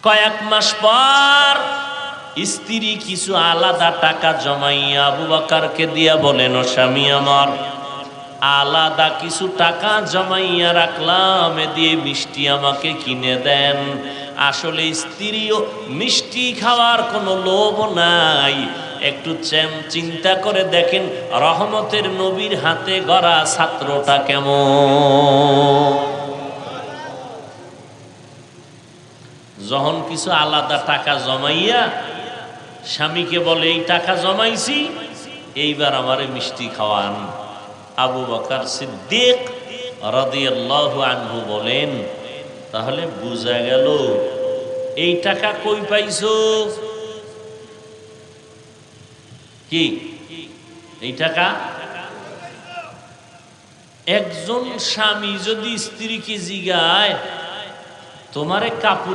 কয়েক মাস পর স্ত্রী কিছু আলাদা টাকা জমাইয়া আবু বকরকে দিয়া বলেন, ও স্বামী আমার, আলাদা কিছু টাকা জমাইয়া রাখলাম, এ দিয়ে মিষ্টি আমাকে কিনে দেন। আসলে স্ত্রীও মিষ্টি খাওয়ার কোনো লোভ নাই। একটু চিন্তা করে দেখেন, রহমতের নবীর হাতে গড়া ছাত্রটা কেমন। যখন কিছু আলাদা টাকা জমাইয়া স্বামীকে বলে, এই টাকা জমাইছি, এইবার আমারে মিষ্টি খাওয়ান। আবু বকর সিদ্দিক রাদিয়াল্লাহু আনহু বলেন, তাহলে বুঝা গেল এই টাকা কই পাইছো? কি এই টাকা? একজন স্বামী যদি স্ত্রীকে জিগায়, তোমারে কাপড়